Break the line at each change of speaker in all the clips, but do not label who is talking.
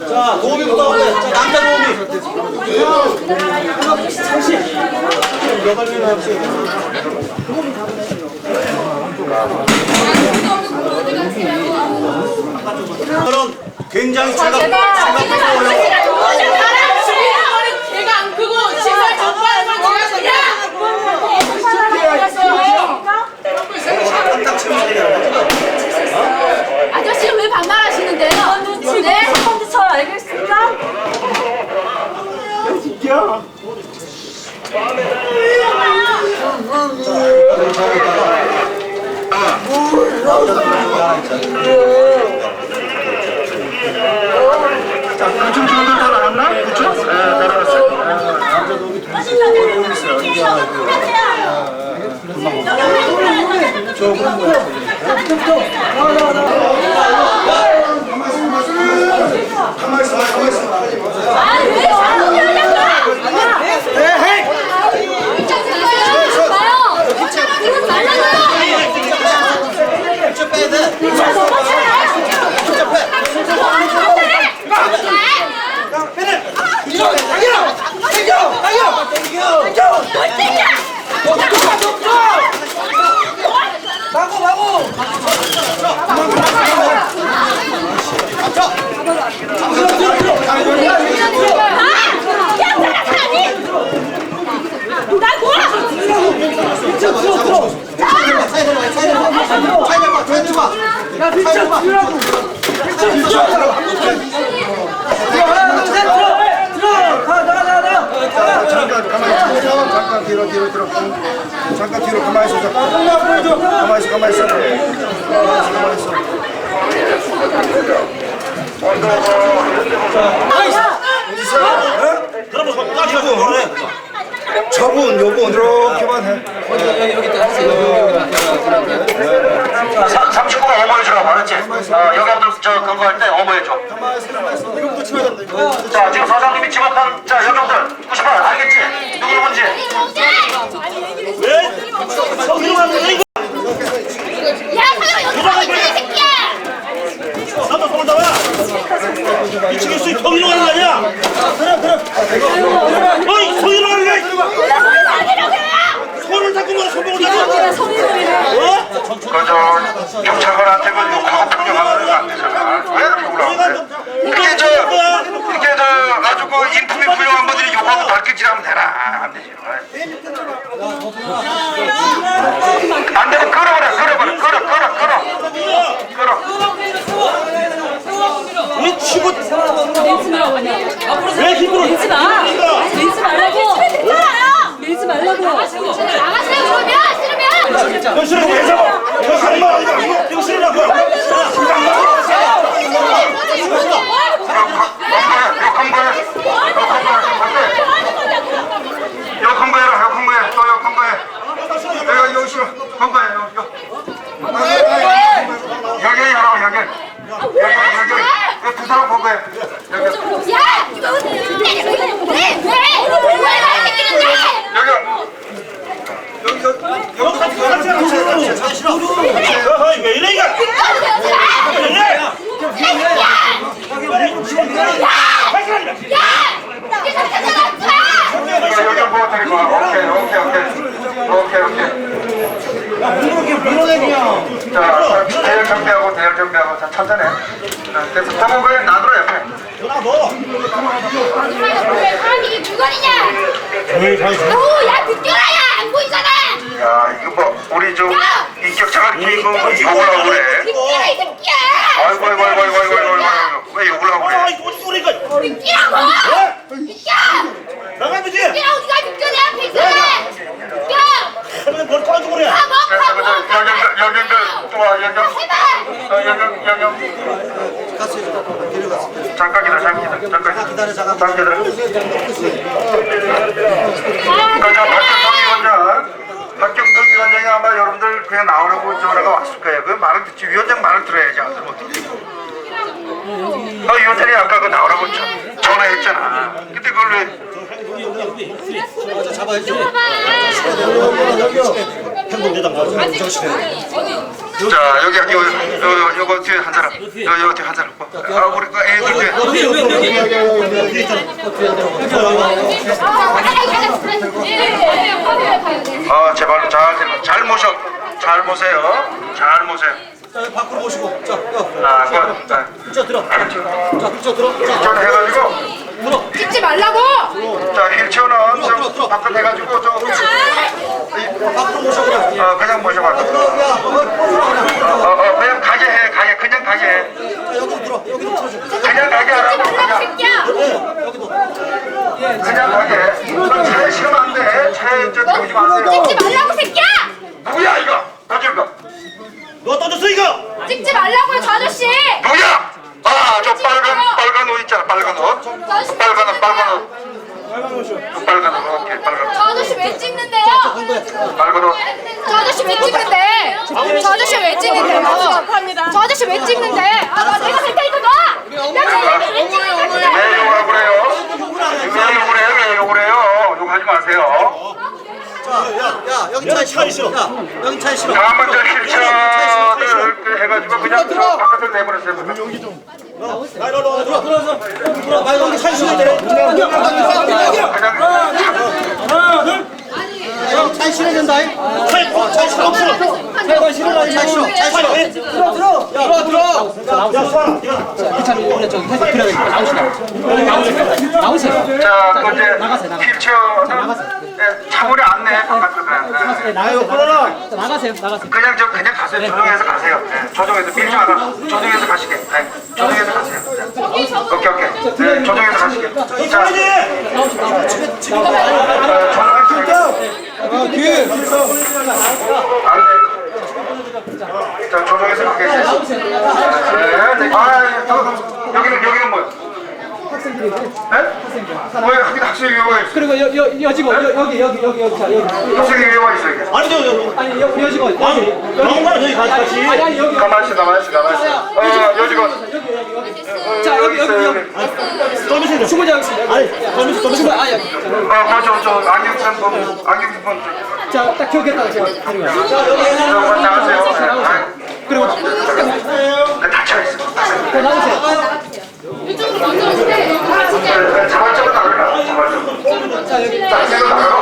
자, 도우미부터 오네. 자, 남자 도우미. 저는 굉장히 생각보다
걔가 안 크고 신발 족발만 아저씨는 왜 반말하시는데요? 네? 첫 번째 쳐 알겠습니까?
자, 구청 친구들 다 나왔나? 구청? 네, 다 나왔어요. 잠깐 뒤로 잠깐 뒤로 가만히 있어. 가만히 있어. 저분 요분 이렇게만 해.
여기 또 하세요.
39가 어머해주라고 말했지? 여기한테 저 그거 할 때 어머해줘.
이거부터 치워야 된다.
자, 지금 서장님이 지목한 자 여경들 98 알겠지? 누구 누군지?
왜? 저기로 가는 거야 이거?
야, 사장 여기 가고 있어, 이 새끼야!
나도 손을 잡아. 미치겠어. 저기로 가는 거 아니야? 그래. 어이, 저기로 가는 거야. 손을 잡고 뭐 손목을 잡고.
그저 경찰관한테 그 욕하고 평정하면 안 되잖아. 왜 이렇게 올라오는데? 이렇게 저 아주 그 인품이 훌륭한 분들이 욕하고 발길질하면 되나? 안 되지. 안 되면 끌어.
왜 치고? 왜 힘으로?
밀지 마! 밀지 말라고! 밀지 말라고!
나가세요, 그러면! 싫으면!
병신을 왜 잡아? 병신이 아니라 병신이라고.
욕한 거해. 또 욕한 거해. 내가 여기 싫어. 한 거해. 여기 하라고 여기. 두 사람 본 거야.
야! 이거 왜 말리는데?
너 같이 왜 이래 이거? 왜 이래?
여기 보고 데리고 와. 오케이. 자, 대열 정비하고 자, 천천히. 그래서 방법을 놔둬 옆에.
사람이 물건이냐? 어우, 야, 비켜라, 야! 안 보이잖아!
야, 이거 뭐 우리 좀 인격차가 끼고 욕을 하고 그래.
비켜라, 이 새끼야!
아이고. 왜 욕을 하고
아,
그래?
이거 어디 소리가?
비키라고! 비켜!
나가면 되지.
비키라, 어디가 비켜, 내 앞에 있어! 비켜!
하면 뭘 가지고 그래?
여경들 또 와, 여경. 잠깐 기다려. 박경덕 위원장이 아마 여러분들 그냥 나오라고 전화가 왔을 거예요. 그 말을 듣지. 위원장 말을 들어야지. 안 들으면 어떡해. 위원장이 아까 그 나오라고 전화했잖아. 근데 그걸 왜
자, 잡아야죠.
자 여기 요거 뒤에 한 사람 요거 뒤에 한 사람 아 우리 그 애들 뒤에 아 제발 잘 모셔 잘 모세요 잘 모세요
자, 밖으로 모시고. 자,
자
자, 들어. 자, 들어.
힐천 해가지고
찍지 말라고.
자 힐천은 좀 바깥 해가지고 좀
밖으로 모셔 그냥.
그냥 모셔봐
야,
그냥 가게 해 가게 그냥 가게 해
자, 여기로 들어. 여기로 틀어줘.
그냥 가게 하라고 그냥
새끼야.
여기도.
그냥 가게 너 차에 실으면 안돼 차에 저 들어오지 마세요
찍지 말라고 새끼야.
누구야 이거 떠줄 거
너 던졌어 이거.
찍지 말라고요 저 아저씨.
누구야 저 빨간 옷 있잖아 빨간 옷 빨간 옷 오케이 빨간
저 아저씨 왜 찍는데요?
옷 빨간 옷
저 아저씨 왜 찍는데? 저 아저씨 왜 찍는데요? 저 아저씨 왜 찍는데? 아, 내가 갈 테니까 놔! 내가 왜 찍는데?
왜 욕을 그래요? 왜 욕을 해요? 욕하지 마세요.
자, 야, 여기 차에 실어. 야, 여기 차에 실어.
다음은 저 힐천을 해가지고 그냥 바깥으로 내버렸어요. 여기 좀.
들어. 말 여기 차에 실어야 돼. 여기 차에 실어야 된다. 차에 실어. 차에 실어라. 차에 실어. 차에 실어. 들어.
자, 그 이제 힐천은 차분히 안 내. 바깥으로. 그냥 그냥 가세요. 조정해서 가세요. 조정해서 밀지 마라. 조정해서 가시게. 조정해서 가세요. 오케이. 조정해서 가시게. 자, 자, 조정해서 가겠습니다. 여기는 뭐야? 학생들이. 왜 학생이 왜 와 있어?
그리고 여직원 여기
학생이 왜 와 있어 이게?
아니 여직원
너무나 저기 같이.
아니 여기
가만히 있어. 여직원.
자 여기 주무장 있습니다. 아니 주무장
저 안경 분.
자딱 기억했다가 제가 데리고 가요.
나가세요.
그리고
닫혀 있어.
나오세요.
이쪽으로 먼저 오세요.
자발적으로 나가라. 자발적으로.
자 여기
학생으로 나가라.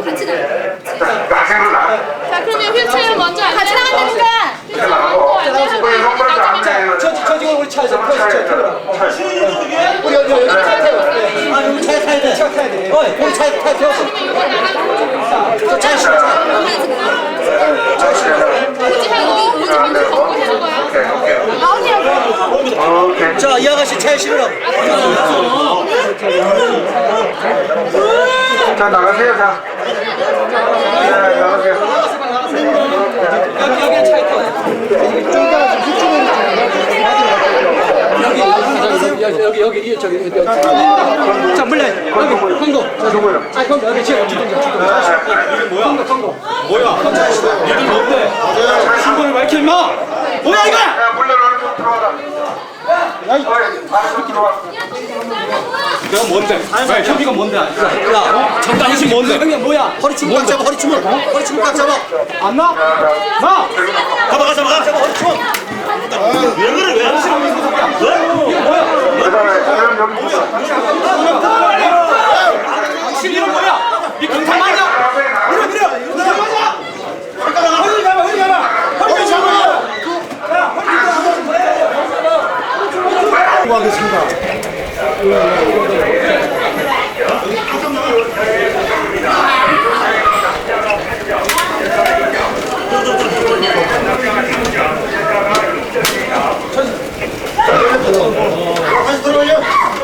같이 나가.
학생으로 나가.
자, 그러면 휠체어 먼저 같이 나간다니까.
나가고. 우리 형벌도 안 돼.
저 지금 우리 차에서 태우라. 우리 여기 차 태워.
아, 여기 차에 타야 돼.
차 타야 돼.
여기 차에 태웠어. 저 차에 실어.
오케이.
자, 이 아가씨 차에 실으라고.
자, 나가세요. 자. 네, 나가세요.
여기는 차에 태워. 여기 저기 자 물려 여기 광고
누구요?
아 광고 여기 지금 광고
니들 뭔데? 신분을 밝힐 마. 뭐야 이거?
야, 물려 좀 들어와라. 들어와.
내가 뭔데? 왜 혐의가 뭔데?
야,
당신 뭔데?
형님 뭐야
허리춤 꽉 잡아, 허리춤 꽉 잡아.
안 나? 나!
잡아가.
허리춤.
왜 그래 왜?
그다음에 여기
당신 이름 뭐야? 이 경찰 맞아?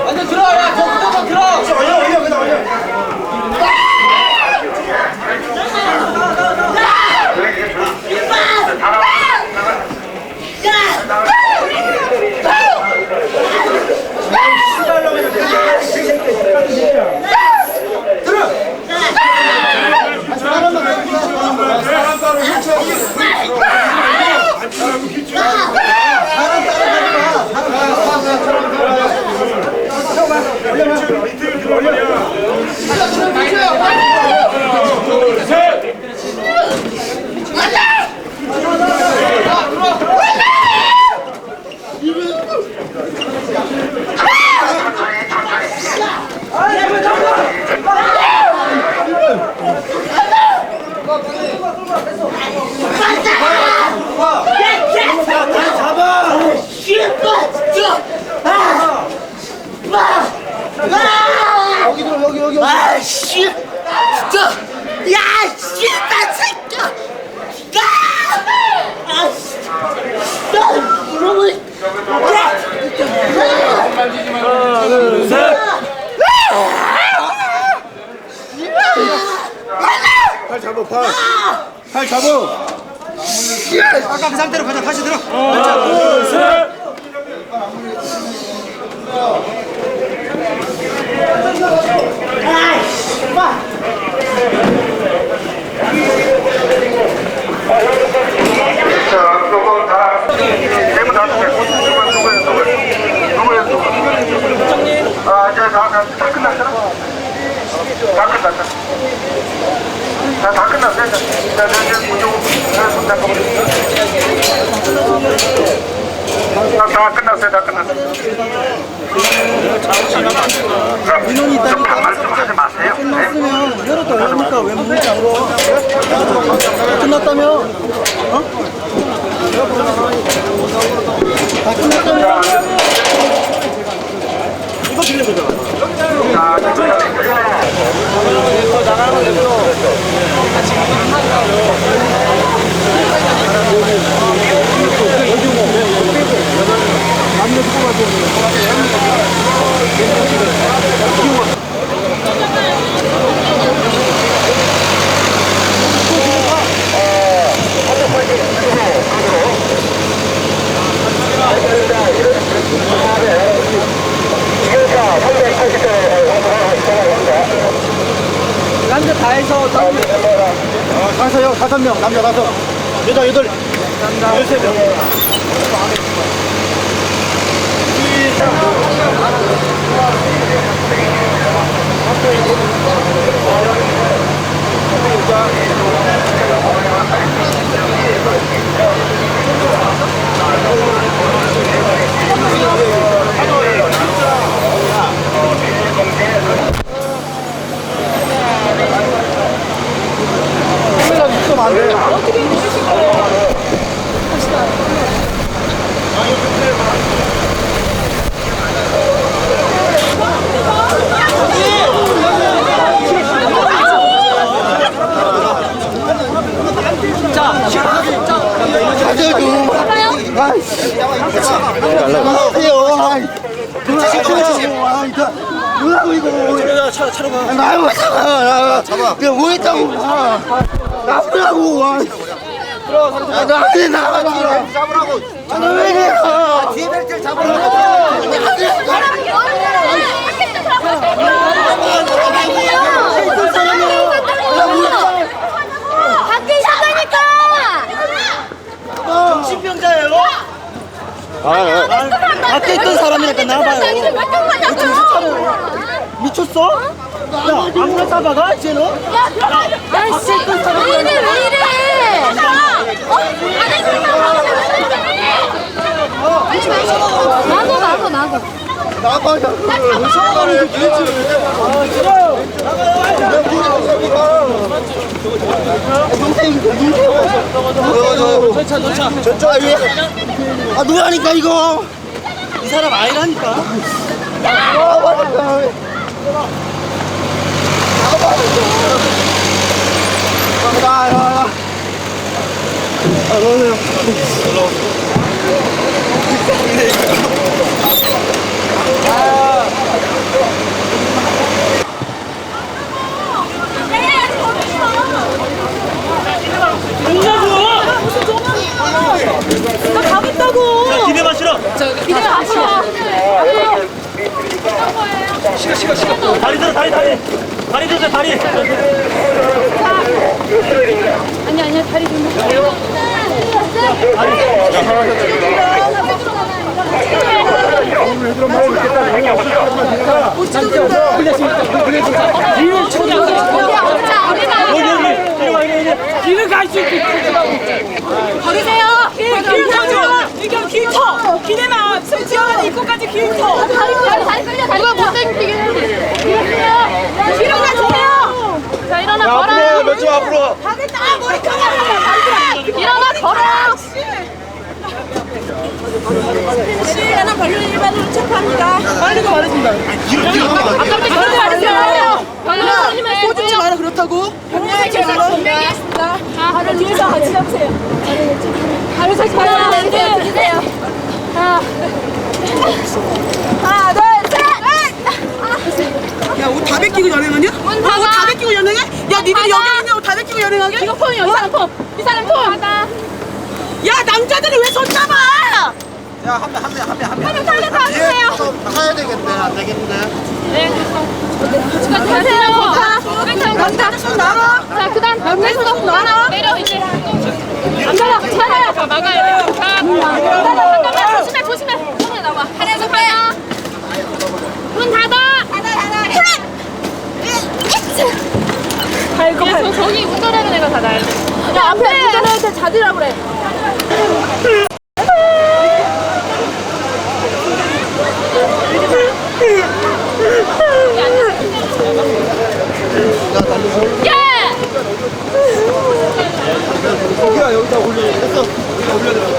완전 들어 야 더 들어
여기 들어 여기.
아, 씨! 진짜! 야, 씨발 새끼야! 아, 씨! 야, 이러면
팔 잡아 팔 잡아.
아까 그 상태로 가자. 다시 들어.
자, 요거 다 대문 다 누구예요? 아, 이제 다 끝났잖아. 다 끝났다. 다 끝났어요. 자, 이제 손 잡아보세요. 다 끝났어요. 다 끝났어요. 민원이 있다니까. 반말 좀 하지 마세요.
끝났으면 열었다 열니까 왜 문을 잠궈? 끝났다며? 어? 다 끝났다며? 이거 빌려보자. 남자 다 해서
가서요 5명 남자 5 여자 8 13명.
뭐라고 이거? 차로 가. 나하고 잡아. 내가 뭐 했다고? 나보라고. 나한테 나가.
잡으라고.
왜 이래?
뒤에 벨트를 잡으라고.
밖에 있었다니까!
정신병자예요? 밖에 있던 사람이니까 나와봐요. 정신 차려. 미쳤어? 야, 아무나 잡아가? 쟤는?
야, 씨, 너희들 왜 이래? 나도.
나가. 상관이 되지.
싫어요. 아, 누구라니까 이거? 이 사람 아니라니까.
나 가겠다고.
자, 기대 마시라.
기대 앞으로.
다리 들어, 다리. 다리 들어, 다리.
아니야, 다리 좀.
길을 갈 수 있게
버리세요.
길 터져. 이거 길 터. 기대만 숨 지어가는 입구까지 길 터.
다리 끌려. 누가 못 당기게.
뒤로 가주세요.
자, 일어나
야,
걸어.
앞으로 몇 점 앞으로.
하겠다. 머리카락.
일어나 걸어.
씨, 하나 발령 일반으로 체포합니다. 말리고 말해준다.
아까부터 그러지 마세요. 변호사님은
꼬집지 마라 그렇다고. 변명의 결과로 변명하겠습니다. 바로 뒤에서 같이 잡으세요. 바로 다시 주세요. 하나, 둘, 셋. 야, 옷 다 벗기고 연행하냐? 옷 다 벗기고 연행해? 야, 니들 여기 있는 옷 다 벗기고 연행하게?
이거 폰이야. 이 사람 폰. 이 사람 폰.
야, 남자들이 왜 손 잡아?
한명 타주세요.
타야 되겠네. 안 되겠네.
네, 가세요. 남자 손 나와. 자, 그다음 남자 손 나와. 내려 이제. 남자가 차라야. 자, 막아야 돼. 자, 잠깐만 조심해. 손에 나와. 하나에서 가요. 문 닫아.
발고 발.
저기 운전하는 애가 닫아야 돼.
야, 앞에 운전할 때 닫으라고 그래.
예!
여기야, 여기다 올려. 됐어. 여기다 올려드려.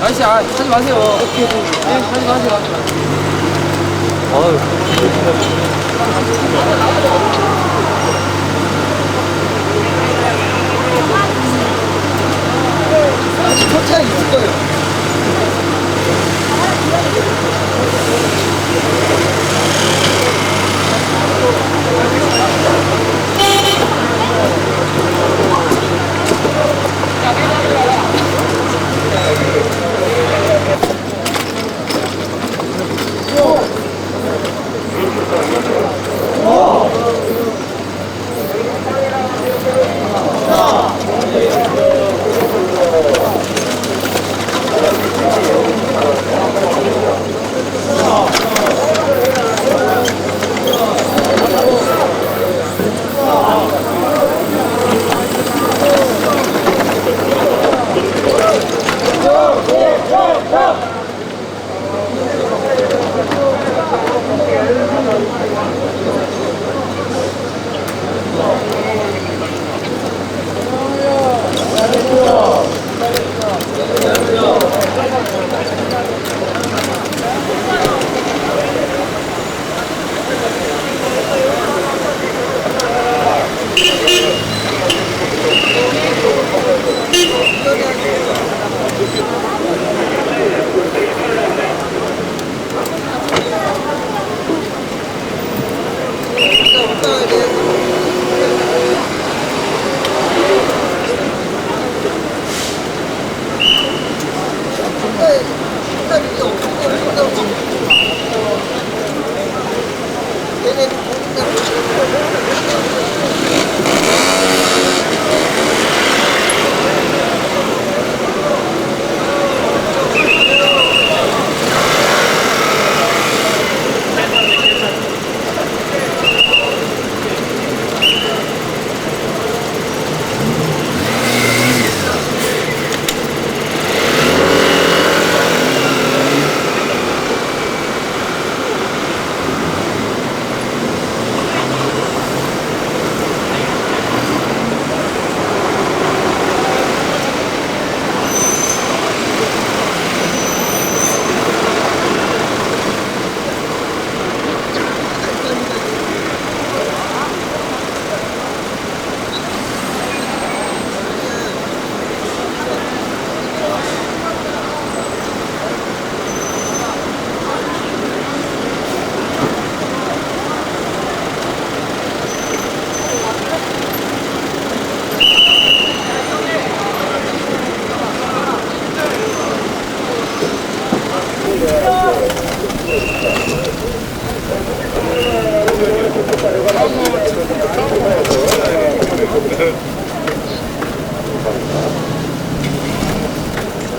아저씨, 하지 마세요. 오케이. 네, 하지 마세요.
차에 있을 거예요.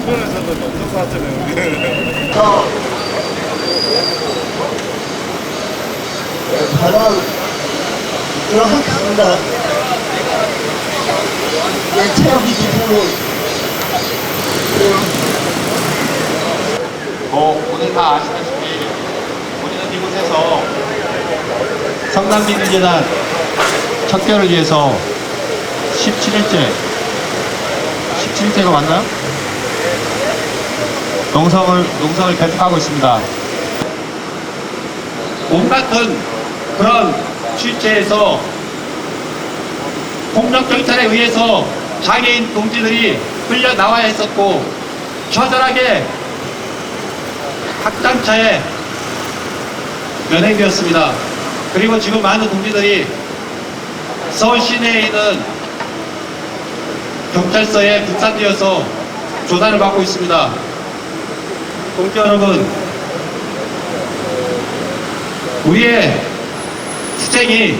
수원에서
바로 들어가겠습니다. 네, 체력이 기쁨이
오늘 다 아시다시피 우리는 이곳에서 성남민주재단 척결을 위해서 17일째가 맞나요? 농성을 계속하고 있습니다. 온갖 그런 취재에서 폭력 경찰에 의해서 장애인 동지들이 끌려 나와야 했었고 처절하게 각 장차에 연행되었습니다. 그리고 지금 많은 동지들이 서울 시내에 있는 경찰서에 분산되어서 조사를 받고 있습니다. 동지 여러분, 우리의 투쟁이,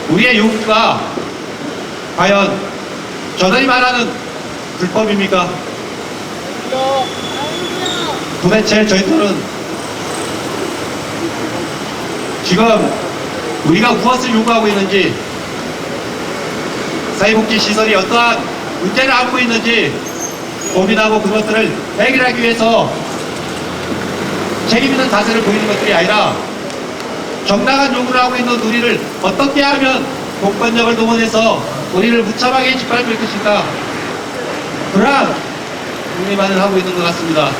우리의 요구가 과연 저들이 말하는 불법입니까? 도대체 저희들은 지금 우리가 무엇을 요구하고 있는지, 사회복지시설이 어떠한 문제를 안고 있는지 고민하고 그것들을 해결하기 위해서 책임있는 자세를 보이는 것들이 아니라 정당한 요구를 하고 있는 우리를 어떻게 하면 공권력을 동원해서 우리를 무참하게 짓밟을 것인가, 그러한 궁리만을 하고 있는 것 같습니다.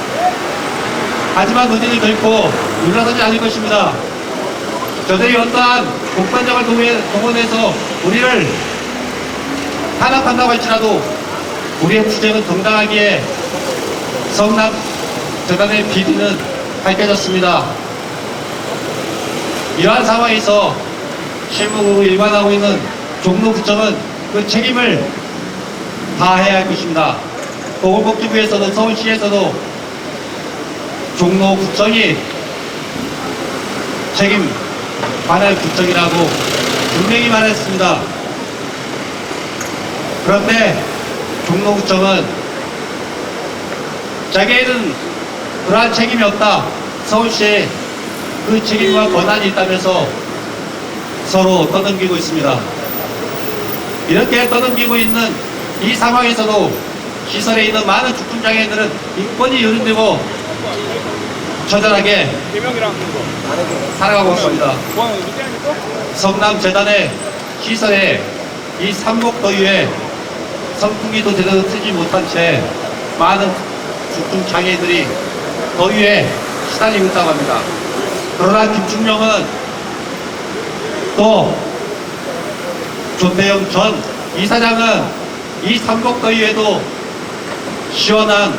하지만 논의를 결코 물러서지 않을 것입니다. 저들이 어떠한 공권력을 동원해서 우리를 탄압한다고 할지라도 우리의 투쟁은 정당하기에 성남재단의 비리는 밝혀졌습니다. 이러한 상황에서 실무로 일관하고 있는 종로구청은 그 책임을 다해야 할 것입니다. 보건복지부에서도 서울시에서도 종로구청이 책임 관할 구청이라고 분명히 말했습니다. 그런데 종로구청은 자기에는 그러한 책임이 없다, 서울시에 그 책임과 권한이 있다면서 서로 떠넘기고 있습니다. 이렇게 떠넘기고 있는 이 상황에서도 시설에 있는 많은 중증장애인들은 인권이 유린되고 처절하게 살아가고 있습니다. 성남재단의 시설에 이 삼복더위에 선풍기도 제대로 트지 못한 채 많은 중증장애인들이 더위에 시달리고 있다고 합니다. 그러나 김충명은 또 조태영 전 이사장은 이 삼복더위에도 시원한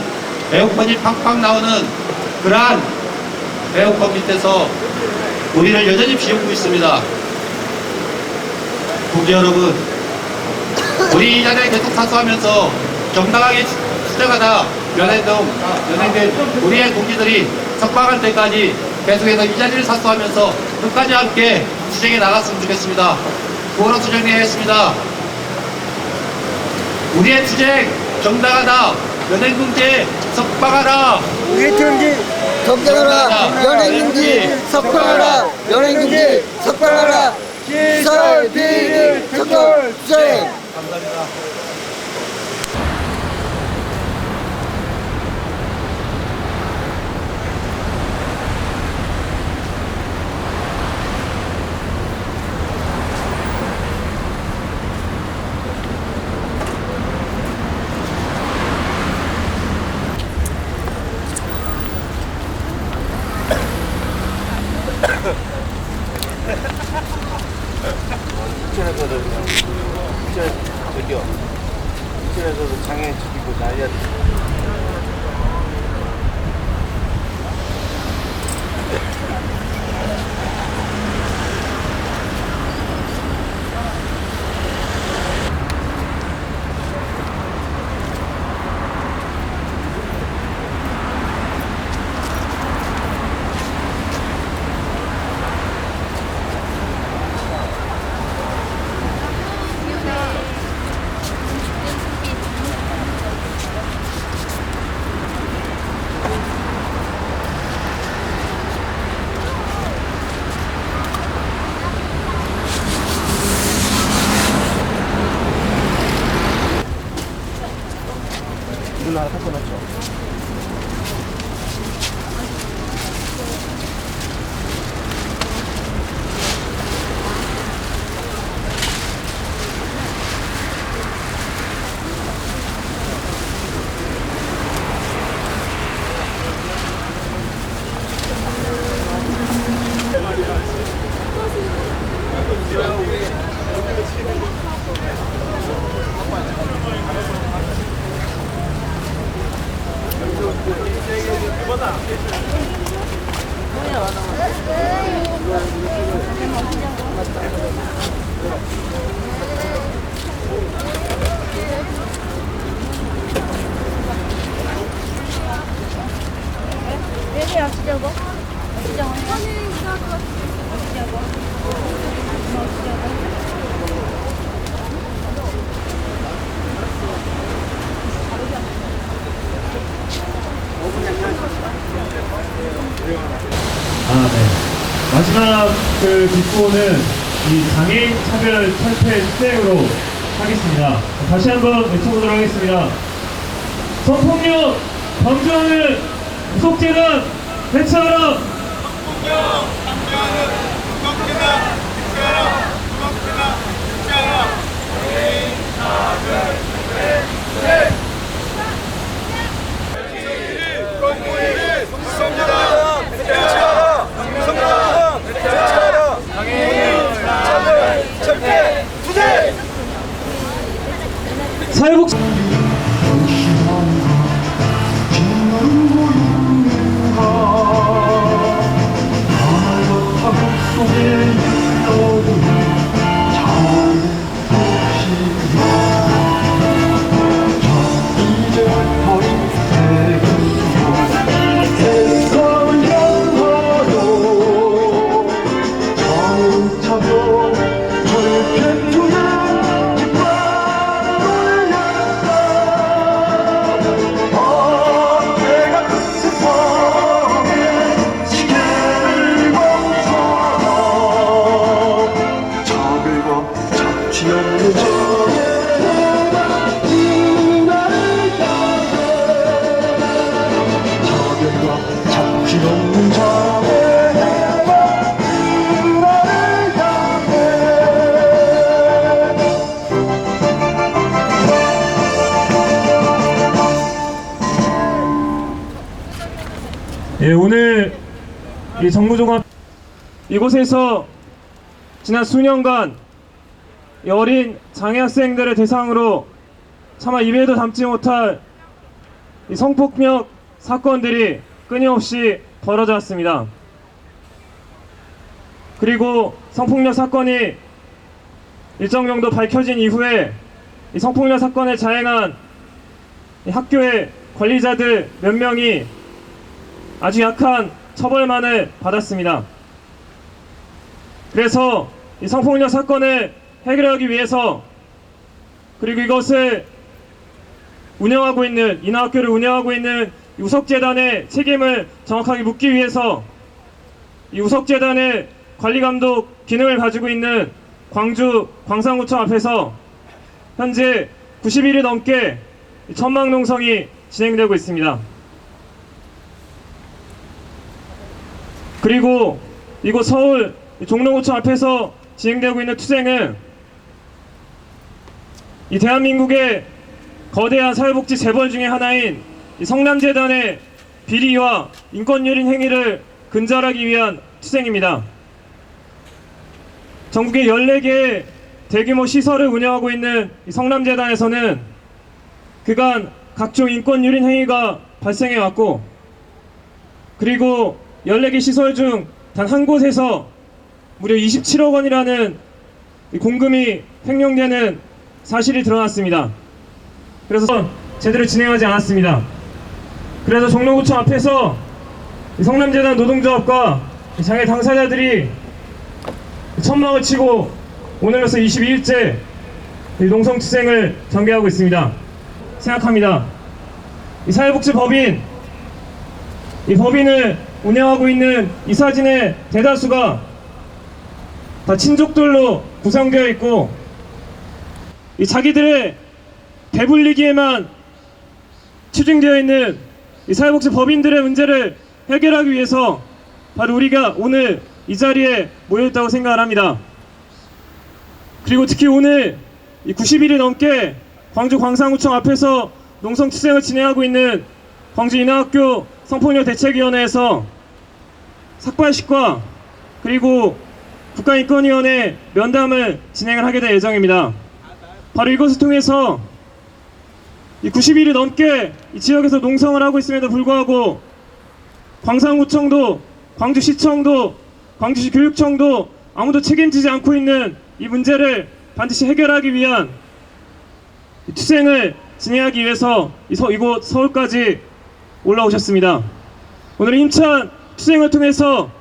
에어컨이 팡팡 나오는 그러한 에어컨 밑에서 우리를 여전히 비우고 있습니다. 동지 여러분, 우리 이 자리에 계속 사수하면서 정당하게 투쟁하다 연행된 우리의 동지들이 석방할 때까지 계속해서 이 자리를 사수하면서 끝까지 함께 투쟁에 나갔으면 좋겠습니다. 구호로 투쟁하겠습니다. 우리의 투쟁 정당하다. 연행동지 석방하라.
우리 동지 석방하라. 연행동지 석방하라. 연행동지 석방하라. 시설 비리 척결 투쟁.
감사합니다.
인천에서도 장애 죽이고 난리야.
하나 갖다 놨죠.
마지막 뒷부분은 이 장애인 차별 철폐 투쟁으로 하겠습니다. 다시 한번 외쳐보도록 하겠습니다. 성폭력 방조하는 구속재단 해체하라!
성폭력 방조하는 구속재단 해체하라! 구속재단 해체하라! 장애인 차별 철폐 투쟁! 성재단 해체하라! 성재단 해체하라! 장애인 차별 철폐 투쟁!
사회복 오늘 이 정무종합 이곳에서 지난 수년간 이 어린 장애 학생들을 대상으로 차마 입에도 담지 못할 이 성폭력 사건들이 끊임없이 벌어져 왔습니다. 그리고 성폭력 사건이 일정 정도 밝혀진 이후에 이 성폭력 사건을 자행한 이 학교의 관리자들 몇 명이 아주 약한 처벌만을 받았습니다. 그래서 이 성폭력 사건을 해결하기 위해서, 그리고 이것을 운영하고 있는, 인하학교를 운영하고 있는 우석재단의 책임을 정확하게 묻기 위해서 이 우석재단의 관리감독 기능을 가지고 있는 광주 광산구청 앞에서 현재 90일이 넘게 천막농성이 진행되고 있습니다. 그리고 이곳 서울 종로구청 앞에서 진행되고 있는 투쟁은 이 대한민국의 거대한 사회복지 재벌 중에 하나인 이 성남재단의 비리와 인권유린 행위를 근절하기 위한 투쟁입니다. 전국의 14개의 대규모 시설을 운영하고 있는 이 성남재단에서는 그간 각종 인권유린 행위가 발생해왔고, 그리고 14개 시설 중 단 한 곳에서 무려 27억 원이라는 공금이 횡령되는 사실이 드러났습니다. 그래서 제대로 진행하지 않았습니다. 그래서 종로구청 앞에서 성남재단 노동조합과 장애 당사자들이 천막을 치고 오늘로서 22일째 농성투쟁을 전개하고 있습니다. 생각합니다. 이 사회복지법인, 이 법인을 운영하고 있는 이사진의 대다수가 다 친족들로 구성되어 있고, 이 자기들의 배불리기에만 추징되어 있는 이 사회복지 법인들의 문제를 해결하기 위해서 바로 우리가 오늘 이 자리에 모여있다고 생각을 합니다. 그리고 특히 오늘 90일이 넘게 광주 광산구청 앞에서 농성투쟁을 진행하고 있는 광주인하학교 성폭력 대책위원회에서 삭발식과 그리고 국가인권위원회 면담을 진행을 하게 될 예정입니다. 바로 이것을 통해서 90일이 넘게 이 지역에서 농성을 하고 있음에도 불구하고 광산구청도, 광주시청도, 광주시 교육청도 아무도 책임지지 않고 있는 이 문제를 반드시 해결하기 위한 투쟁을 진행하기 위해서 이곳 서울까지 올라오셨습니다. 오늘 힘찬 투쟁을 통해서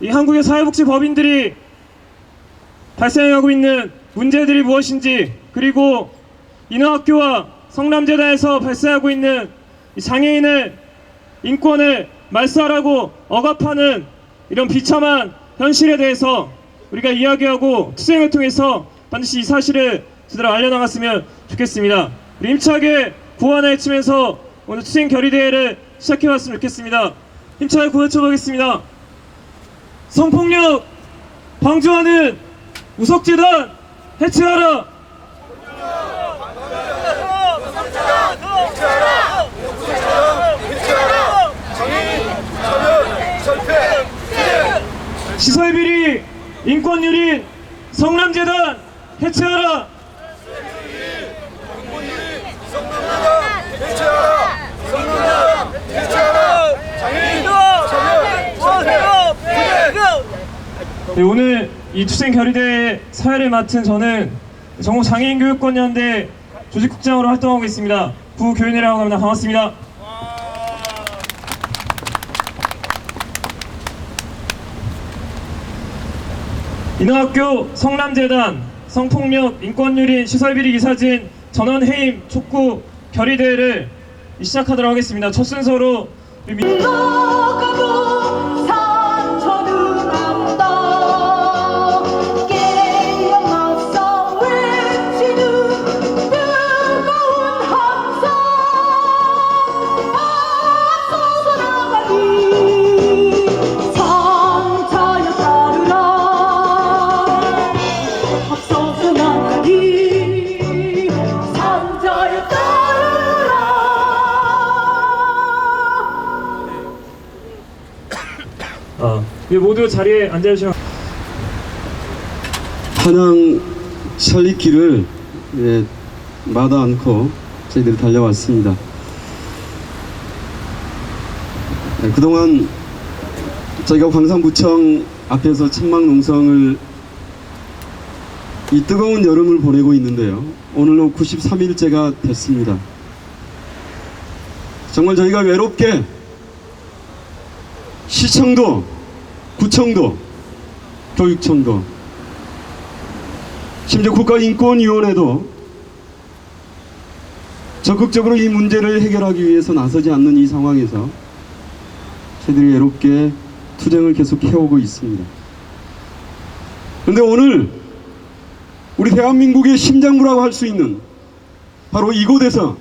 이 한국의 사회복지 법인들이 발생하고 있는 문제들이 무엇인지, 그리고 인하학교와 성남재단에서 발생하고 있는 이 장애인의 인권을 말살하고 억압하는 이런 비참한 현실에 대해서 우리가 이야기하고 투쟁을 통해서 반드시 이 사실을 제대로 알려나갔으면 좋겠습니다. 우리 힘차게 구호하나 외치면서 오늘 투쟁 결의대회를 시작해봤으면 좋겠습니다. 힘차게 구호 외쳐보겠습니다. 성폭력 방조하는 우석재단 해체하라! 시설비리 인권유린 성남재단 해체하라! 네, 오늘 이 투쟁 결의대회 사회를 맡은 저는 전국 장애인교육권연대 조직국장으로 활동하고 있습니다. 부교인이라고 합니다. 반갑습니다. 인하학교 성남재단 성폭력 인권유린 시설비리 이사진 전원해임 촉구 결의대회를 시작하도록 하겠습니다. 첫 순서로 모두 자리에 앉아주시면
한양 살리길을 마다 않고 저희들이 달려왔습니다. 그동안 저희가 광산구청 앞에서 천막 농성을 이 뜨거운 여름을 보내고 있는데요. 오늘로 93일째가 됐습니다. 정말 저희가 외롭게 시청도 구청도, 교육청도, 심지어 국가인권위원회도 적극적으로 이 문제를 해결하기 위해서 나서지 않는 이 상황에서 저희들이 외롭게 투쟁을 계속 해오고 있습니다. 그런데 오늘 우리 대한민국의 심장부라고 할 수 있는 바로 이곳에서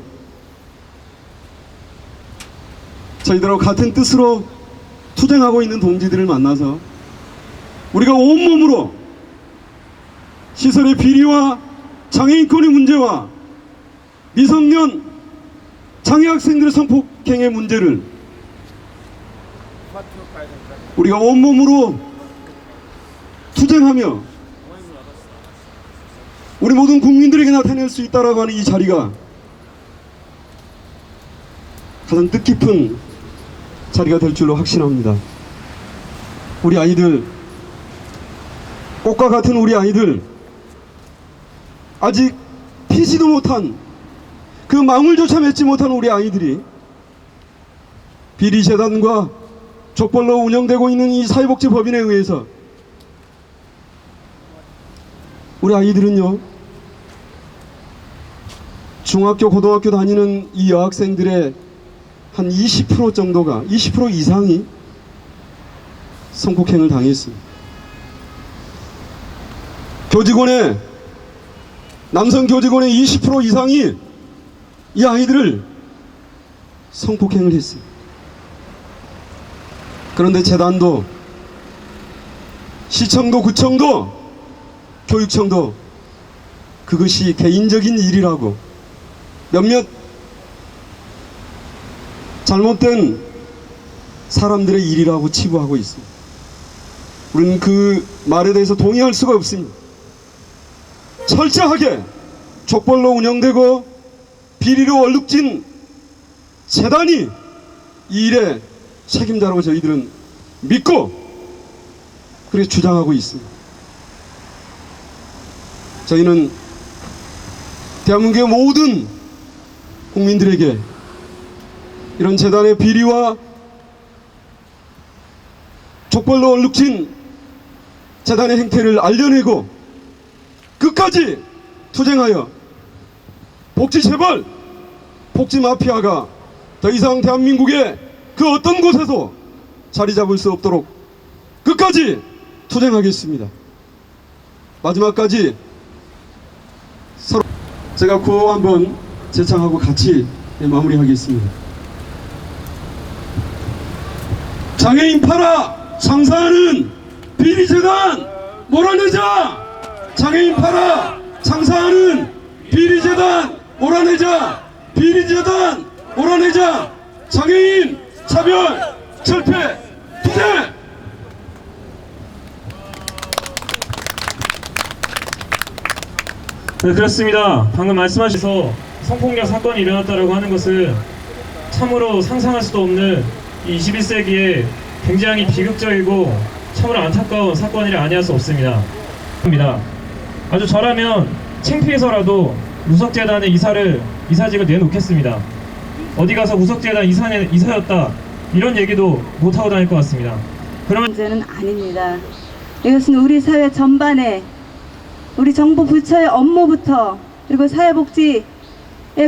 저희들하고 같은 뜻으로 투쟁하고 있는 동지들을 만나서 우리가 온몸으로 시설의 비리와 장애인권의 문제와 미성년 장애 학생들의 성폭행의 문제를 우리가 온몸으로 투쟁하며 우리 모든 국민들에게 나타낼 수 있다라고 하는 이 자리가 가장 뜻깊은 자리가 될 줄로 확신합니다. 우리 아이들, 꽃과 같은 우리 아이들, 아직 피지도 못한 그 망울조차 맺지 못한 우리 아이들이 비리재단과 족벌로 운영되고 있는 이 사회복지 법인에 의해서 우리 아이들은요, 중학교, 고등학교 다니는 이 여학생들의 한 20% 정도가, 20% 이상이 성폭행을 당했습니다. 교직원의, 남성 교직원의 20% 이상이 이 아이들을 성폭행을 했습니다. 그런데 재단도, 시청도, 구청도, 교육청도 그것이 개인적인 일이라고, 몇몇 잘못된 사람들의 일이라고 치부하고 있습니다. 우리는 그 말에 대해서 동의할 수가 없습니다. 철저하게 족벌로 운영되고 비리로 얼룩진 재단이 이 일의 책임자라고 저희들은 믿고 그렇게 주장하고 있습니다. 저희는 대한민국의 모든 국민들에게 이런 재단의 비리와 족벌로 얼룩진 재단의 행태를 알려내고 끝까지 투쟁하여 복지재벌, 복지마피아가 더 이상 대한민국의 그 어떤 곳에도 자리 잡을 수 없도록 끝까지 투쟁하겠습니다. 마지막까지 서로 제가 구호 한번 제창하고 같이 마무리하겠습니다. 장애인 팔아 장사하는 비리재단 몰아내자! 장애인 팔아 장사하는 비리재단 몰아내자! 비리재단 몰아내자! 장애인 차별 철폐 투쟁!
네, 그렇습니다. 방금 말씀하셔서 성폭력 사건이 일어났다고 하는 것은 참으로 상상할 수도 없는 이 21세기에 굉장히 비극적이고 참으로 안타까운 사건이라 아니할 수 없습니다. 아주 저라면 창피해서라도 우석재단의 이사직을 내놓겠습니다. 어디 가서 우석재단 이사였다 이런 얘기도 못하고 다닐 것 같습니다. 그러면
문제는 아닙니다. 이것은 우리 사회 전반에 우리 정부 부처의 업무부터 그리고 사회복지에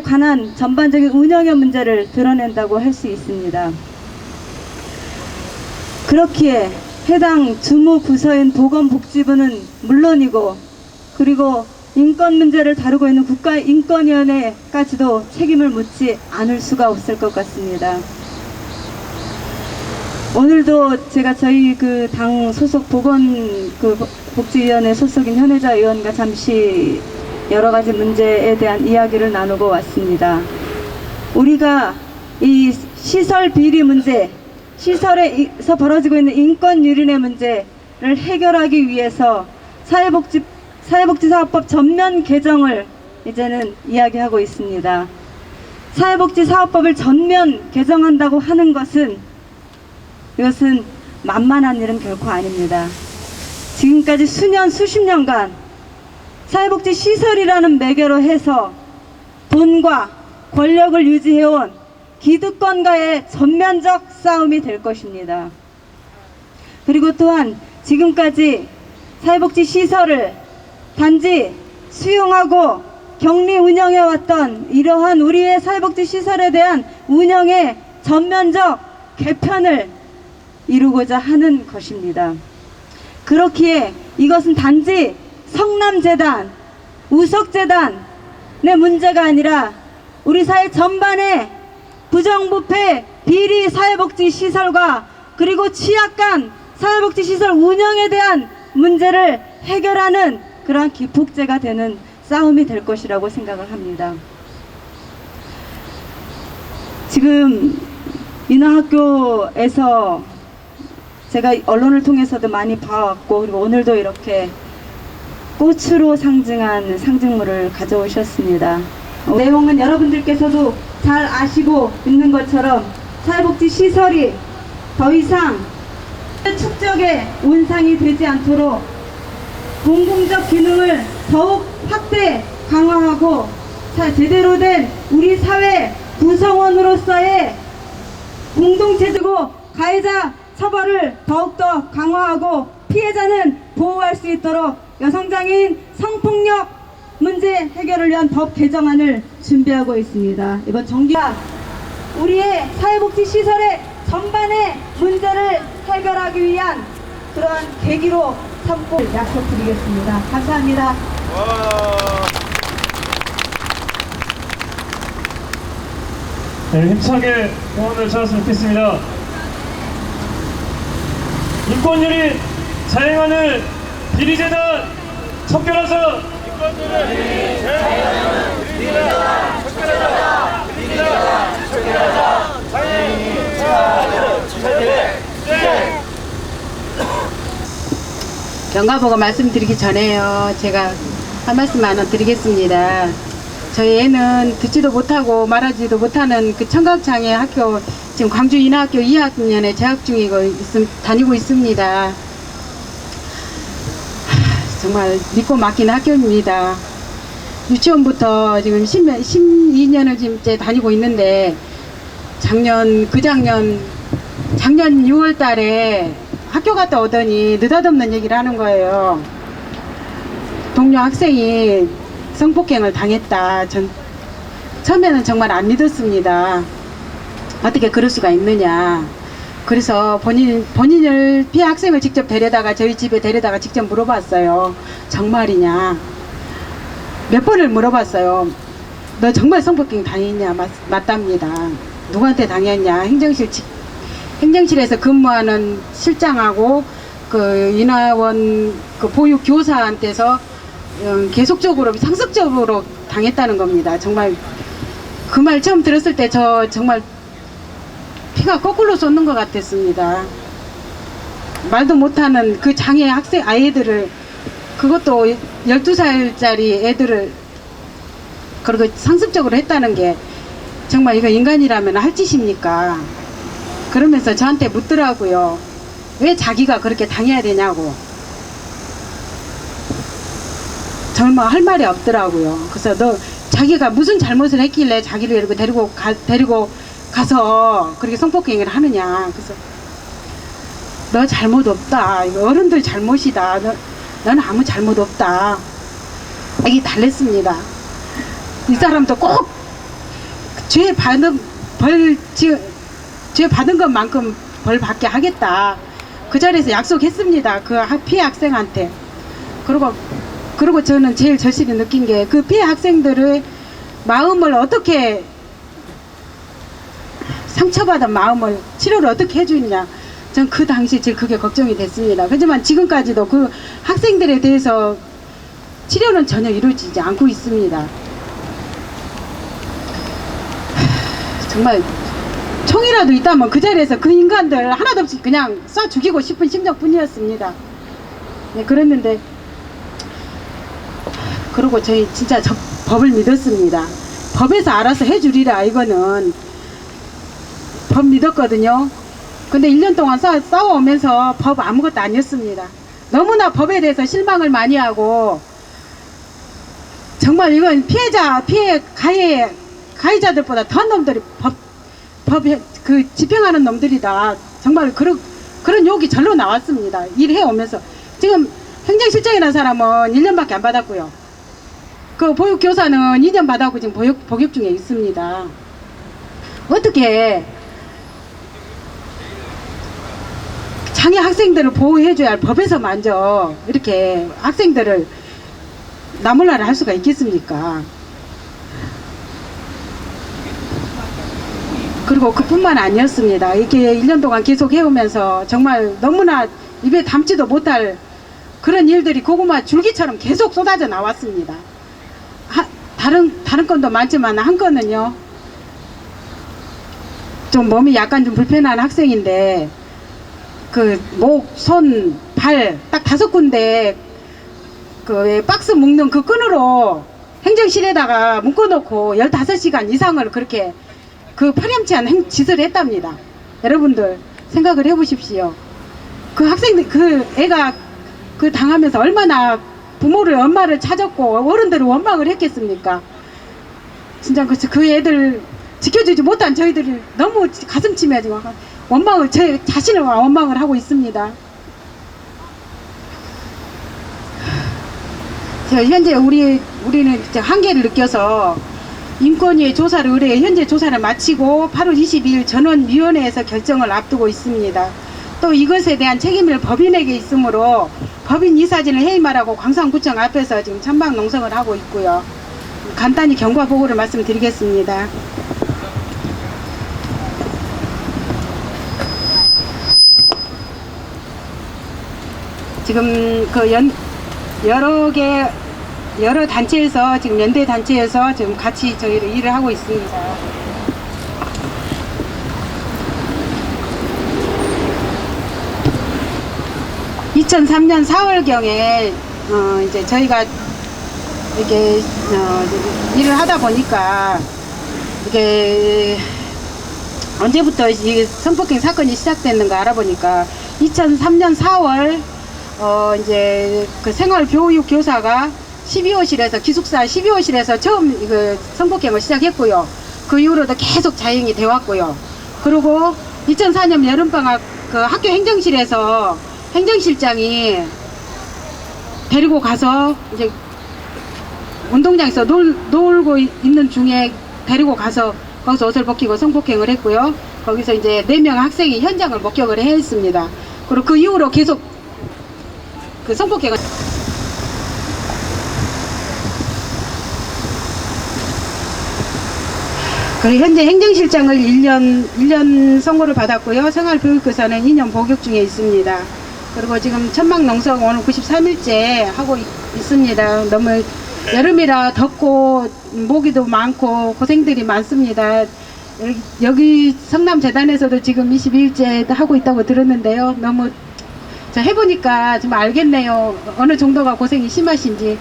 관한 전반적인 운영의 문제를 드러낸다고 할 수 있습니다. 그렇기에 해당 주무 부서인 보건복지부는 물론이고 그리고 인권 문제를 다루고 있는 국가인권위원회까지도 책임을 묻지 않을 수가 없을 것 같습니다. 오늘도 제가 저희 그 당 소속 복지위원회 소속인 현혜자 의원과 잠시 여러 가지 문제에 대한 이야기를 나누고 왔습니다. 우리가 이 시설 비리 문제, 시설에서 벌어지고 있는 인권 유린의 문제를 해결하기 위해서 사회복지사업법 전면 개정을 이제는 이야기하고 있습니다. 사회복지사업법을 전면 개정한다고 하는 것은 이것은 만만한 일은 결코 아닙니다. 지금까지 수십 년간 사회복지 시설이라는 매개로 해서 돈과 권력을 유지해온 기득권과의 전면적 싸움이 될 것입니다. 그리고 또한 지금까지 사회복지 시설을 단지 수용하고 격리 운영해왔던 이러한 우리의 사회복지 시설에 대한 운영의 전면적 개편을 이루고자 하는 것입니다. 그렇기에 이것은 단지 성남재단, 우석재단의 문제가 아니라 우리 사회 전반의 부정부패, 비리 사회복지시설과 그리고 취약한 사회복지시설 운영에 대한 문제를 해결하는 그러한 기폭제가 되는 싸움이 될 것이라고 생각을 합니다. 지금 인하학교에서 제가 언론을 통해서도 많이 봐왔고 그리고 오늘도 이렇게 꽃으로 상징한 상징물을 가져오셨습니다. 내용은 여러분들께서도 잘 아시고 있는 것처럼 사회복지 시설이 더 이상 축적의 온상이 되지 않도록 공공적 기능을 더욱 확대 강화하고 제대로 된 우리 사회 구성원으로서의 공동체적이고 가해자 처벌을 더욱더 강화하고 피해자는 보호할 수 있도록 여성장애인 성폭력 문제 해결을 위한 법 개정안을 준비하고 있습니다. 이번 정기가 우리의 사회복지 시설의 전반의 문제를 해결하기 위한 그러한 계기로 삼고 약속드리겠습니다. 감사합니다.
네, 힘차게 응원을 찾았으면 좋겠습니다. 인권유린 자행하는 비리재단 척결하자! 인권유린 자행하는 비리재단 척결하자! 비리재단 척결하자! 자행하는 비리재단
경과보고 말씀드리기 전에요. 제가 한 말씀 하나 드리겠습니다. 저희 애는 듣지도 못하고 말하지도 못하는 그 청각장애 학교, 지금 광주 인하학교 2학년에 재학 중이고 다니고 있습니다. 정말 믿고 맡긴 학교입니다. 유치원부터 지금 12년을 지금 이제 다니고 있는데 작년 6월 달에 학교 갔다 오더니 느닷없는 얘기를 하는 거예요. 동료 학생이 성폭행을 당했다. 전 처음에는 정말 안 믿었습니다. 어떻게 그럴 수가 있느냐. 그래서 본인을 피해 학생을 직접 데려다가 저희 집에 데려다가 직접 물어봤어요. 정말이냐. 몇 번을 물어봤어요. 너 정말 성폭행 당했냐. 맞답니다. 누구한테 당했냐. 행정실에서 근무하는 실장하고 그 인하원 그 보육 교사한테서 계속적으로 상습적으로 당했다는 겁니다. 정말 그 말 처음 들었을 때 저 정말 피가 거꾸로 솟는 것 같았습니다. 말도 못하는 그 장애 학생 아이들을, 그것도 12살짜리 애들을 그렇게 상습적으로 했다는 게 정말 이거 인간이라면 할 짓입니까? 그러면서 저한테 묻더라고요. 왜 자기가 그렇게 당해야 되냐고. 정말 할 말이 없더라고요. 그래서 너 자기가 무슨 잘못을 했길래 자기를 이렇게 데리고 가서 그렇게 성폭행을 하느냐. 그래서 너 잘못 없다. 이거 어른들 잘못이다. 너는 아무 잘못 없다. 이게 달랬습니다. 이 사람도 꼭 죄 받은 것만큼 벌 받게 하겠다. 그 자리에서 약속했습니다. 그 피해 학생한테. 그리고 저는 제일 절실히 느낀 게 그 피해 학생들의 마음을 어떻게, 상처받은 마음을 치료를 어떻게 해주느냐. 전 그 당시 제일 그게 걱정이 됐습니다. 하지만 지금까지도 그 학생들에 대해서 치료는 전혀 이루어지지 않고 있습니다. 정말 총이라도 있다면 그 자리에서 그 인간들 하나도 없이 그냥 쏴 죽이고 싶은 심정뿐이었습니다. 네, 그랬는데 그리고 저희 진짜 법을 믿었습니다. 법에서 알아서 해주리라. 이거는 법 믿었거든요. 근데 1년 동안 싸워오면서 법 아무것도 아니었습니다. 너무나 법에 대해서 실망을 많이 하고, 정말 이건 가해자들보다 더 놈들이 법에 집행하는 놈들이다. 정말 그런 욕이 절로 나왔습니다. 일해오면서. 지금 행정실장이라는 사람은 1년밖에 안 받았고요. 그 보육교사는 2년 받았고 지금 복역 중에 있습니다. 어떻게 장애 학생들을 보호해줘야 할 법에서 먼저 이렇게 학생들을 나몰라라 할 수가 있겠습니까? 그리고 그뿐만 아니었습니다. 이렇게 1년 동안 계속 해오면서 정말 너무나 입에 담지도 못할 그런 일들이 고구마 줄기처럼 계속 쏟아져 나왔습니다. 다른 건도 많지만 한 건은요, 좀 몸이 약간 좀 불편한 학생인데 그 목, 손, 발 딱 5군데 그 박스 묶는 그 끈으로 행정실에다가 묶어놓고 15시간 이상을 그렇게 그 파렴치한 짓을 했답니다. 여러분들 생각을 해보십시오. 그 학생들, 그 애가 그 당하면서 얼마나 부모를, 엄마를 찾았고 어른들을 원망을 했겠습니까? 진짜 그 애들 지켜주지 못한 저희들이 너무 가슴 치매지고 원망을, 제 자신을 원망을 하고 있습니다. 현재 우리는 이제 한계를 느껴서 인권위의 조사를 의뢰해 현재 조사를 마치고 8월 22일 전원위원회에서 결정을 앞두고 있습니다. 또 이것에 대한 책임을 법인에게 있으므로 법인 이사진을 해임하라고 광산구청 앞에서 지금 찬반 농성을 하고 있고요. 간단히 경과 보고를 말씀드리겠습니다. 지금 여러 단체에서 지금 연대 단체에서 지금 같이 저희를 일을 하고 있습니다. 2003년 4월경에 이제 저희가 이렇게 일을 하다 보니까 이게 언제부터 이 성폭행 사건이 시작됐는가 알아보니까 2003년 4월 이제 그 생활교육 교사가 12호실에서 기숙사 12호실에서 처음 그 성폭행을 시작했고요. 그 이후로도 계속 자행이 되어 왔고요. 그리고 2004년 여름방학 그 학교 행정실에서 행정실장이 데리고 가서 이제 운동장에서 놀고 있는 중에 데리고 가서 거기서 옷을 벗기고 성폭행을 했고요. 거기서 이제 4명 학생이 현장을 목격을 했습니다. 그리고 그 이후로 계속 그 성폭행을 그리고 현재 행정실장을 1년 선고를 받았고요. 생활교육교사는 2년 복역 중에 있습니다. 그리고 지금 천막농성 오늘 93일째 하고 있습니다. 너무 여름이라 덥고 모기도 많고 고생들이 많습니다. 여기 성남재단에서도 지금 22일째 하고 있다고 들었는데요. 너무 저 해보니까 좀 알겠네요. 어느 정도가 고생이 심하신지.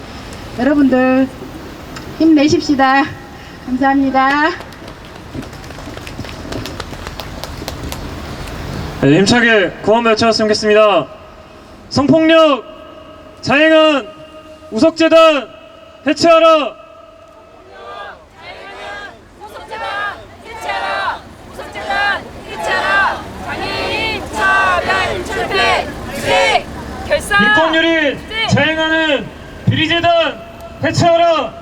여러분들 힘내십시다. 감사합니다.
네, 힘차게 구원 외쳐왔으면 좋겠습니다. 성폭력 자행은 우석재단 해체하라. 인권유린 자행하는 비리재단 해체하라.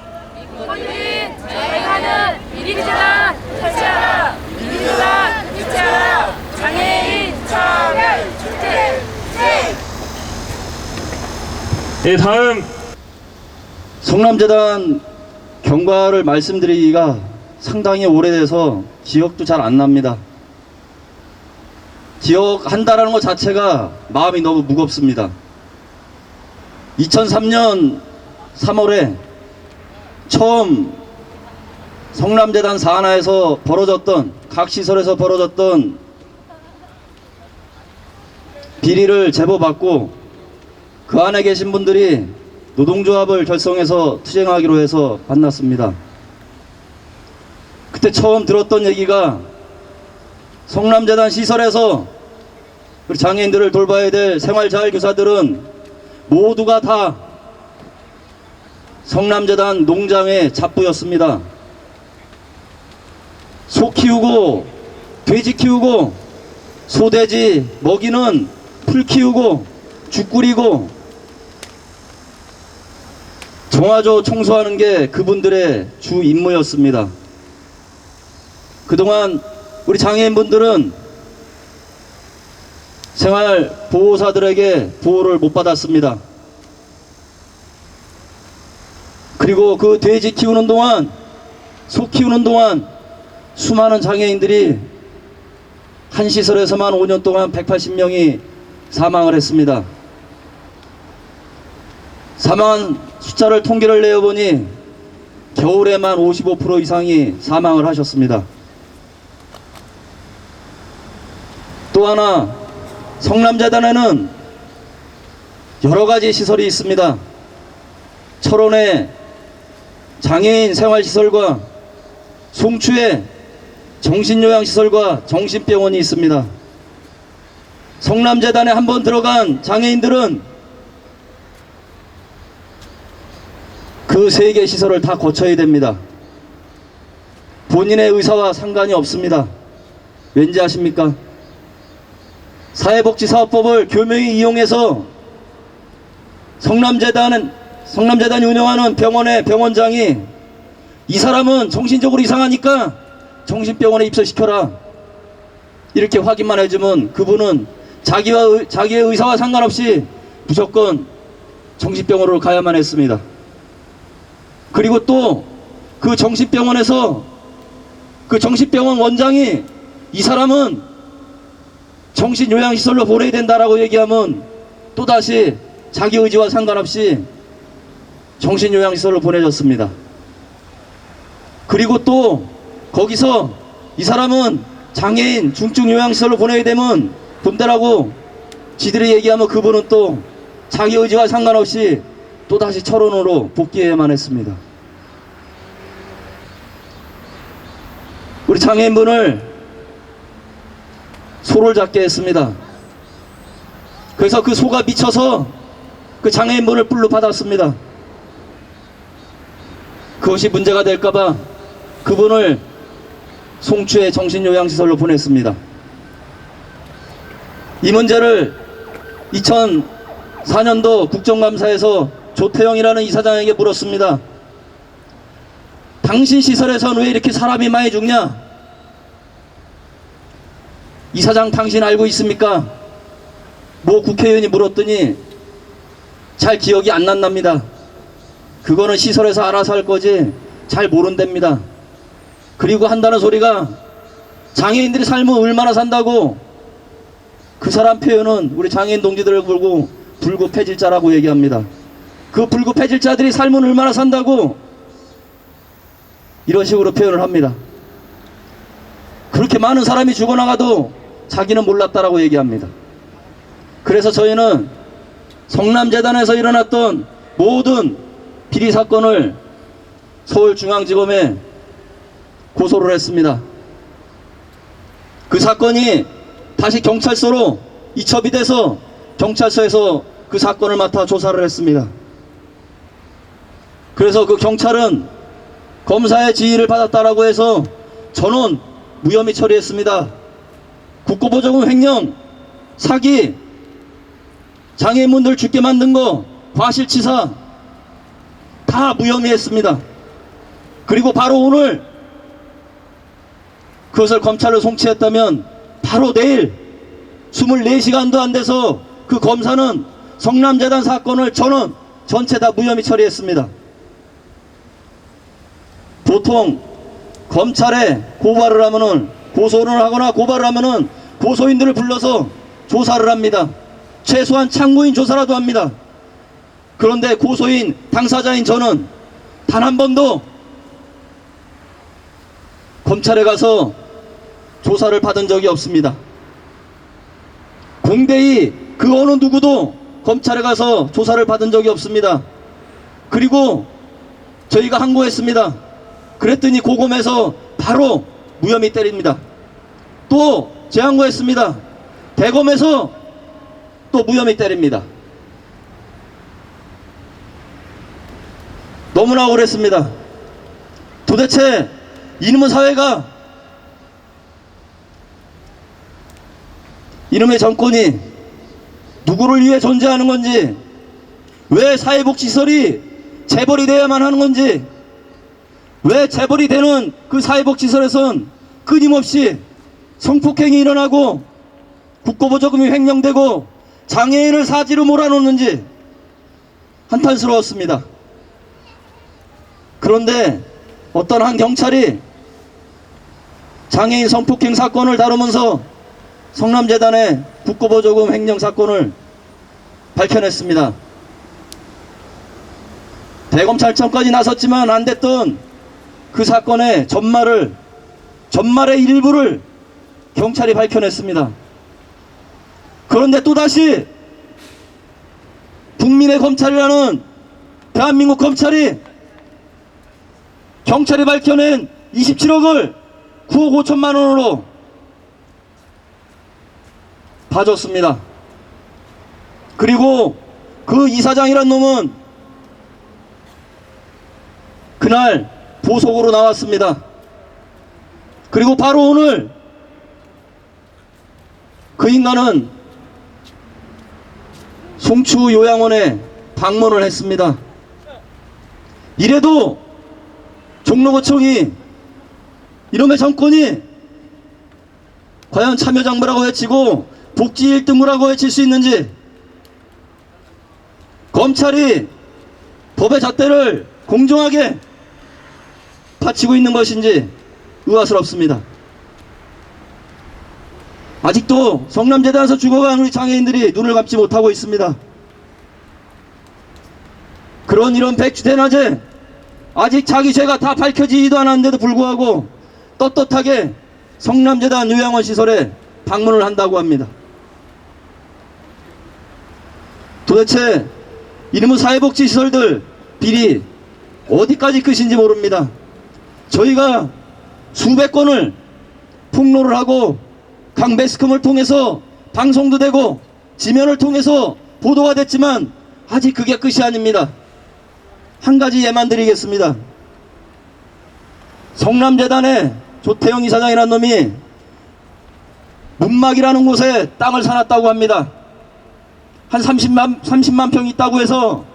인권유린 자행하는 비리재단 해체하라. 비리재단 해체하라. 장애인 차별 주택.
예, 다음
성남재단 경과를 말씀드리기가 상당히 오래돼서 기억도 잘 안 납니다. 기억한다라는 것 자체가 마음이 너무 무겁습니다. 2003년 3월에 처음 성남재단 산하에서 벌어졌던 각 시설에서 벌어졌던 비리를 제보받고 그 안에 계신 분들이 노동조합을 결성해서 투쟁하기로 해서 만났습니다. 그때 처음 들었던 얘기가 성남재단 시설에서 우리 장애인들을 돌봐야 될 생활자활교사들은 모두가 다 성남재단 농장의 잡부였습니다. 소 키우고 돼지 키우고 소돼지 먹이는 풀 키우고 죽 끓이고 정화조 청소하는 게 그분들의 주 임무였습니다. 그동안 우리 장애인분들은 생활보호사들에게 보호를 못 받았습니다. 그리고 그 돼지 키우는 동안 소 키우는 동안 수많은 장애인들이 한 시설에서만 5년 동안 180명이 사망을 했습니다. 사망한 숫자를 통계를 내어보니 겨울에만 55% 이상이 사망을 하셨습니다. 또 하나 성남재단에는 여러가지 시설이 있습니다. 철원에 장애인 생활시설과 송추에 정신요양시설과 정신병원이 있습니다. 성남재단에 한번 들어간 장애인들은 그 3개 시설을 다 거쳐야 됩니다. 본인의 의사와 상관이 없습니다. 왠지 아십니까? 사회복지사업법을 교묘히 이용해서 성남재단이 운영하는 병원의 병원장이 이 사람은 정신적으로 이상하니까 정신병원에 입소시켜라 이렇게 확인만 해주면 그분은 자기의 의사와 상관없이 무조건 정신병원으로 가야만 했습니다. 그리고 또 그 정신병원에서 그 정신병원 원장이 이 사람은 정신요양시설로 보내야 된다라고 얘기하면 또다시
자기 의지와 상관없이 정신요양시설로 보내졌습니다. 그리고 또 거기서 이 사람은 장애인 중증요양시설로 보내게 되면 본다라고 지들이 얘기하면 그분은 또 자기 의지와 상관없이 또다시 철원으로 복귀해야만 했습니다. 우리 장애인분을 소를 잡게 했습니다. 그래서 그 소가 미쳐서 그 장애인분을 뿔로 받았습니다. 그것이 문제가 될까봐 그분을 송추의 정신요양시설로 보냈습니다. 이 문제를 2004년도 국정감사에서 조태영이라는 이사장에게 물었습니다. 당신 시설에선 왜 이렇게 사람이 많이 죽냐? 이사장 당신 알고 있습니까? 모 국회의원이 물었더니 잘 기억이 안 난답니다. 그거는 시설에서 알아서 할 거지 잘 모른답니다. 그리고 한다는 소리가 장애인들이 살면 얼마나 산다고 그 사람 표현은 우리 장애인 동지들을 불고 불구폐질자라고 얘기합니다. 그 불구폐질자들이 살면 얼마나 산다고 이런 식으로 표현을 합니다. 그렇게 많은 사람이 죽어나가도 자기는 몰랐다라고 얘기합니다. 그래서 저희는 성남재단에서 일어났던 모든 비리 사건을 서울중앙지검에 고소를 했습니다. 그 사건이 다시 경찰서로 이첩이 돼서 경찰서에서 그 사건을 맡아 조사를 했습니다. 그래서 그 경찰은 검사의 지휘를 받았다라고 해서 전원 무혐의 처리했습니다. 국고보조금 횡령, 사기, 장애인분들 죽게 만든 거, 과실치사 다 무혐의했습니다. 그리고 바로 오늘 그것을 검찰로 송치했다면 바로 내일 24시간도 안 돼서 그 검사는 성남재단 사건을 전원 전체 다 무혐의 처리했습니다. 보통 검찰에 고발을 하면은 고소를 하거나 고발을 하면은 고소인들을 불러서 조사를 합니다. 최소한 참고인 조사라도 합니다. 그런데 고소인 당사자인 저는 단 한 번도 검찰에 가서 조사를 받은 적이 없습니다. 공대의 그 어느 누구도 검찰에 가서 조사를 받은 적이 없습니다. 그리고 저희가 항고했습니다. 그랬더니 고검에서 바로 무혐의 때립니다. 또 재항고했습니다. 대검에서 또 무혐의 때립니다. 너무나 억울했습니다. 도대체 이놈의 사회가, 이놈의 정권이 누구를 위해 존재하는 건지, 왜 사회복지시설이 재벌이 돼야만 하는 건지, 왜 재벌이 되는 그 사회복지시설에선 끊임없이 성폭행이 일어나고 국고보조금이 횡령되고 장애인을 사지로 몰아놓는지 한탄스러웠습니다. 그런데 어떤 한 경찰이 장애인 성폭행 사건을 다루면서 성남재단의 국고보조금 횡령 사건을 밝혀냈습니다. 대검찰청까지 나섰지만 안 됐던 그 사건의 전말의 일부를 경찰이 밝혀냈습니다. 그런데 또다시 국민의 검찰이라는 대한민국 검찰이 경찰이 밝혀낸 27억을 9억 5천만 원으로 봐줬습니다. 그리고 그 이사장이란 놈은 그날 보석으로 나왔습니다. 그리고 바로 오늘 그 인간은 송추 요양원에 방문을 했습니다. 이래도 종로구청이, 이놈의 정권이 과연 참여정부라고 외치고 복지 1등구라고 외칠 수 있는지, 검찰이 법의 잣대를 공정하게 바치고 있는 것인지 의아스럽습니다. 아직도 성남재단에서 죽어간 우리 장애인들이 눈을 감지 못하고 있습니다. 그런 이런 백주대낮에 아직 자기 죄가 다 밝혀지지도 않았는데도 불구하고 떳떳하게 성남재단 요양원 시설에 방문을 한다고 합니다. 도대체 이놈의 사회복지시설들 비리 어디까지 끝인지 모릅니다. 저희가 수백 건을 폭로를 하고 각 매스컴을 통해서 방송도 되고 지면을 통해서 보도가 됐지만 아직 그게 끝이 아닙니다. 한 가지 예만 드리겠습니다. 성남재단의 조태영 이사장이라는 놈이 문막이라는 곳에 땅을 사놨다고 합니다. 한 30만 평이 있다고 해서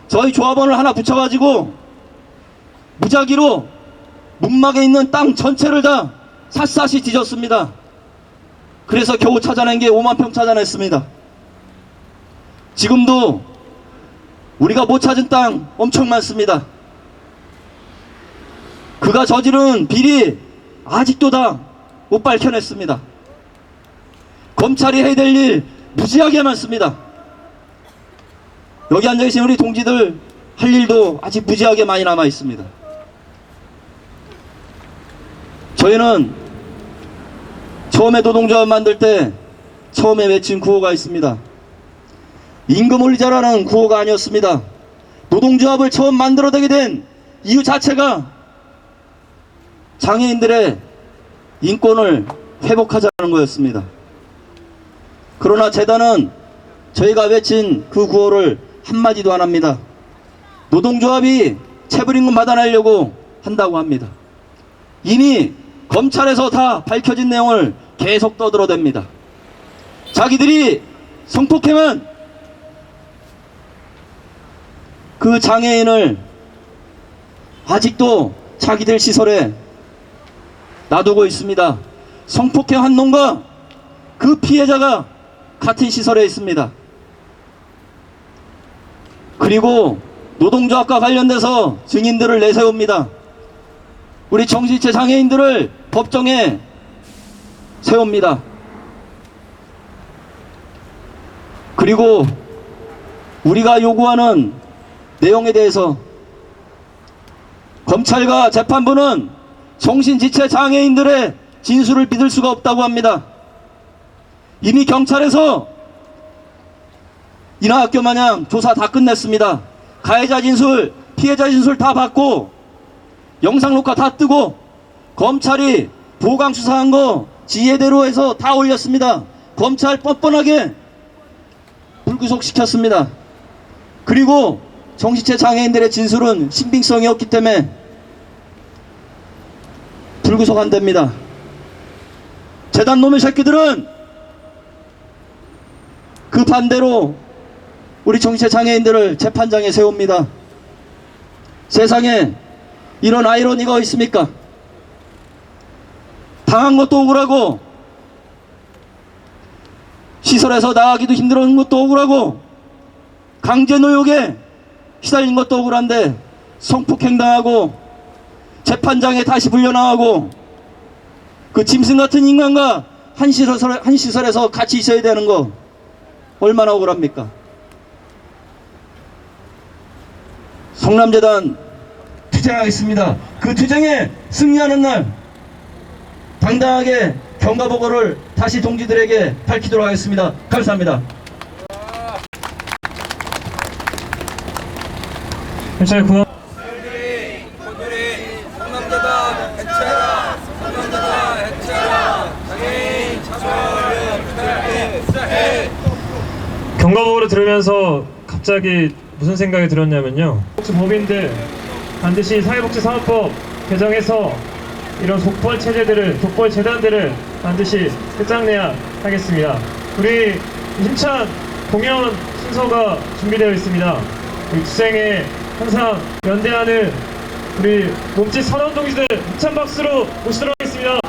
저희 조합원을 하나 붙여가지고 무작위로 문막에 있는 땅 전체를 다 샅샅이 뒤졌습니다. 그래서 겨우 찾아낸 게 5만 평 찾아냈습니다. 지금도 우리가 못 찾은 땅 엄청 많습니다. 그가 저지른 비리 아직도 다 못 밝혀냈습니다. 검찰이 해야 될 일 무지하게 많습니다. 여기 앉아계신 우리 동지들 할 일도 아직 무지하게 많이 남아 있습니다. 저희는 처음에 노동조합 만들 때 처음에 외친 구호가 있습니다. 임금 올리자라는 구호가 아니었습니다. 노동조합을 처음 만들어내게 된 이유 자체가 장애인들의 인권을 회복하자는 거였습니다. 그러나 재단은 저희가 외친 그 구호를 한마디도 안 합니다. 노동조합이 체불임금 받아내려고 한다고 합니다. 이미 검찰에서 다 밝혀진 내용을 계속 떠들어댑니다. 자기들이 성폭행한 그 장애인을 아직도 자기들 시설에 놔두고 있습니다. 성폭행한 놈과 그 피해자가 같은 시설에 있습니다. 그리고 노동조합과 관련돼서 증인들을 내세웁니다. 우리 정신체 장애인들을 법정에 세웁니다. 그리고 우리가 요구하는 내용에 대해서 검찰과 재판부는 정신지체 장애인들의 진술을 믿을 수가 없다고 합니다. 이미 경찰에서 인하학교 마냥 조사 다 끝냈습니다. 가해자 진술, 피해자 진술 다 받고 영상 녹화 다 뜨고 검찰이 보강 수사한 거 지혜대로 해서 다 올렸습니다. 검찰 뻔뻔하게 불구속시켰습니다. 그리고 정신체 장애인들의 진술은 신빙성이 없기 때문에 불구속 안 됩니다. 재단 놈의 새끼들은 그 반대로 우리 정신체 장애인들을 재판장에 세웁니다. 세상에 이런 아이러니가 있습니까? 당한 것도 억울하고 시설에서 나가기도 힘들어하는 것도 억울하고 강제노역에 시달린 것도 억울한데 성폭행당하고 재판장에 다시 불려나가고 그 짐승 같은 인간과 한 시설에서 같이 있어야 되는 거 얼마나 억울합니까? 성남재단 투쟁하겠습니다. 그 투쟁에 승리하는 날 당당하게 경과보고를 다시 동지들에게 밝히도록 하겠습니다. 감사합니다.
경과보고를 들으면서 갑자기 무슨 생각이 들었냐면요. 법인들 반드시 사회복지사업법 개정해서 이런 독벌 체제들을, 독벌 재단들을 반드시 끝장내야 하겠습니다. 우리 힘찬 공연 순서가 준비되어 있습니다. 우리 투쟁에 항상 연대하는 우리 몸짓 선원 동지들 힘찬 박수로 모시도록 하겠습니다.